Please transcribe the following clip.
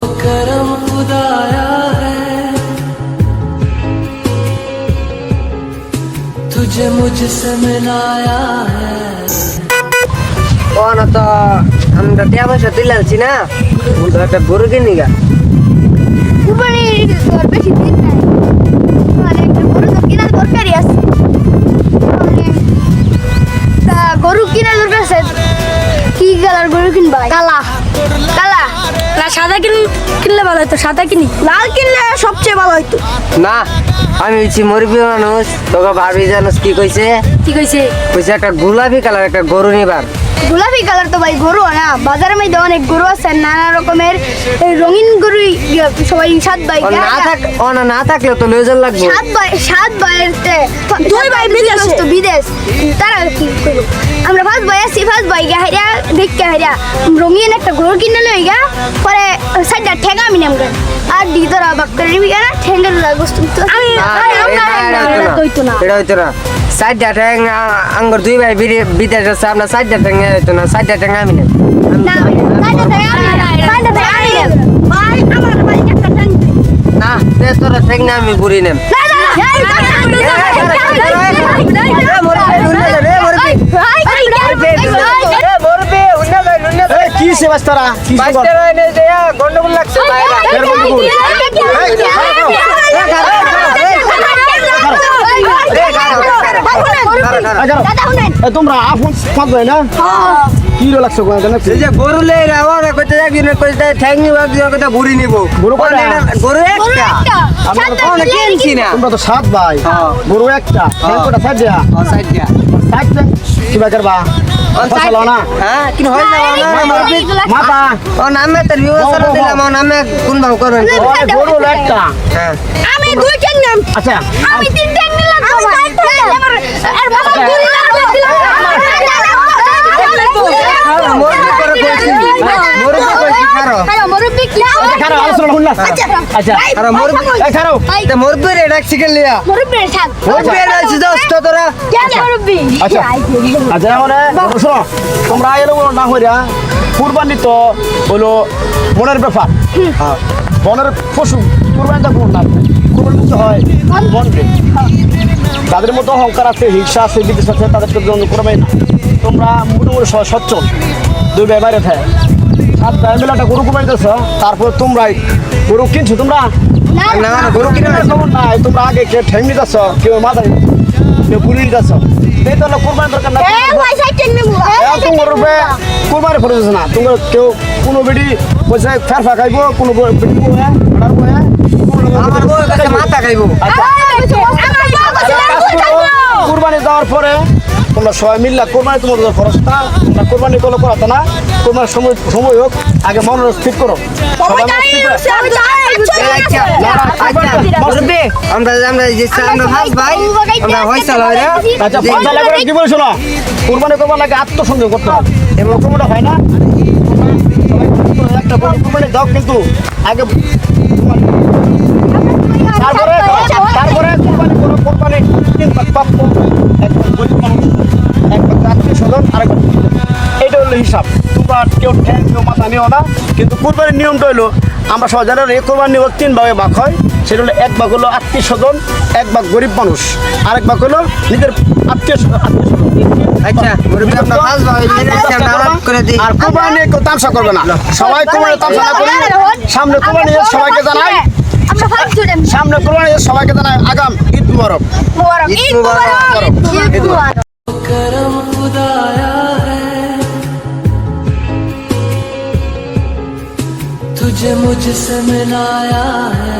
करम खुदाया है तुझे मुझसे मिलाया है না তো আমরা টিয়া পয়সা তুলছি না বলতো একটা গরু কিনি গা কুরবানি তোর বেশি দিন নাই মানে একটা গরু তো কেনার দরকারই আছে মানে তা গরু কেনার দরকার আছে কি কালার গরু কিনবা কালা কালা না সাদা কিনলে ভালো হতো, সাদা কিনি। লাল কিনলে সবচেয়ে ভালো হইতো। না আমি হচ্ছি মুরব্বী মানুষ, তোকে ভাবি জানোস কি কইছে? কি কইছে? কইছে একটা গোলাপি কালার একটা গরু নিবার। গোলাপি কালার তো ভাই গরু না, বাজারের মধ্যে অনেক গরু আছে নানা রকমের রঙিন গরু সবাই সাত ভাই না থাকলে তো লয়ে যাওয়া লাগবে। সাত ভাইয়ের দুই ভাই বিদেশ তো বিদেশ তারা কি করবো আমরা ফার্স্ট ভাই আছি, ফার্স্ট ভাই গা হাইরা দেখতে হাইরা রঙিন একটা গরু কিনে লই গা পরে সাইডটা ঠেঙ্গা আমি নাম গান আর দি তোরা বাক করে নিবি গা না ঠেঙ্গার গোস্ত আমি হইতো না, এটা হইতো না। সাইডটা ঠ্যাং আঙ্গুর দুই ভাই বিদেশ আছে, আমরা সাইডটা ঠ্যাং হইতো না, সাইডটা ঠ্যাং আমি নেব না সাইডটা ঠেঙ্গা আমি নেব ভাই আমার ভাই একটা ঠেঙ্গা না তে তোরা ঠ্যাং না আমি বুড়ি নেব। কি সে বাস্তারা কি গন্ডগোল লাগছে তোমরা আফুন থাকবে না কি লাগছে যে গরু লে রাওয়ার কইতে যাবি না কইতে ঠ্যাং নিবা কইতে বুড়ি নিব। গরু কয়টা? গরু একটা আমরা কোন কিনছি না। তোমরা তো সাত ভাই, গরু একটা, কোটা সাইড দিয়া সাইডটা সাইড কি করবা ফসল না? হ্যাঁ কিন হই না মাথা ও নামে তোর বিবস্থা দিলাম, ও নামে কোন ভাব করবেন? গরু একটা। হ্যাঁ আমি দুই ঠ্যাং নিলাম, আচ্ছা আমি তিন ঠ্যাং নিলাম, আমি চার ঠ্যাং আর বাবা দুই নিলাম মুরগি করে কইছি, মুরগি কইছি খারো খাও মুরব্বি কি খারো আলোচনা শুন না। আচ্ছা আর মুরগি খারো তে মুরগি রে ডাকছি কেন লিয়া মুরব্বি থাক মুরগি আইছি দোস্ত তোরা। কেন মুরব্বি আচ্ছা আচ্ছা মানে শোনো তোমরা এলো না হইরা কুরবানি তো হলো মনের ব্যাপার। মনের পশু কুরবানিটা কোন না কুরবানি তো হয় মনকে, তাদের মতো অহংকার আছে, হিংসা আছে, বিদ্বেষ আছে, তাদেরকে জন্য কুরবানি না। তোমরা মোটামুটি সচ্ছল দুই ভাই বাইরে থাকে সাত ভাই মিলে একটা গরু কুরবানি দিচ্ছ, তারপর তোমরাই গরু কিনছো তোমরা না না গরু কিনে খবর নাই। তোমরা আগে কেউ ঠেং নিতেছ, কেউ মাথা কেউ পুরি নিতেছ, এই তো কুরবানি দরকার না। ভাই সাইড ঠ্যাং নেবো তোমার রূপে কুরবানি করে দিচ্ছে না। তোমরা কেউ কোনো বেডি পয়সা ফের ফাঁকাইব, কোনো বেডি আমার বউ কাছে মাথা খাইবো। কুরবানি দেওয়ার পরে তোমরা সবাই মিললা কোরবানি তোমাদের খরচটা তোমরা কোরবানি করলে করাতো না। তোমার সময় হোক আগে মনে স্থির করো। আমরা যে আমরা ফার্স্ট ভাই আমরা হইছাল হইরা আচ্ছা পয়সা লাগে কি বলছো না, কোরবানি করবার লাগে আত্মসংযম করতে হবে, এবং তোমরা হয় না একটা কোরবানি দাও কিন্তু আগে তারপরে কোরবানি করো। কোরবানি তিন ভাগ প্রাপ্য, এক ভাগ গরিব মানুষ, এক ভাগ আত্মীয় স্বজন, আরেক ভাগ এইটা হলো হিসাব। তোমরা কেউ ঠ্যাং কেউ মাথা নিও না। কিন্তু কোরবানির নিয়মটা হলো আমরা সবাই জানি এই কোরবানি নিয়ম তিন ভাগে ভাগ হয়। সেটা হলো এক ভাগ হলো আত্মীয় স্বজন, এক ভাগ গরিব মানুষ, আরেক ভাগ হলো নিজের আত্মীয় স্বজন। আচ্ছা মুরগি আমরা ফার্স্ট ভাই দিয়েছি, আমরা আলাপ করে দিই। আর কোরবানি নিয়ে কেউ তামসা করবে না, সবাই কোরবানি তামসা না করে সামনে কোরবানি সবাইকে জানাই, আমরা ফার্স্ট স্টুডেন্ট সামনে কোরবানি সবাইকে জানাই আগাম ঈদ মুবারক। ঈদ মুবারক ঈদ মুবারক करम खुदाया है तुझे मुझसे मिलाया है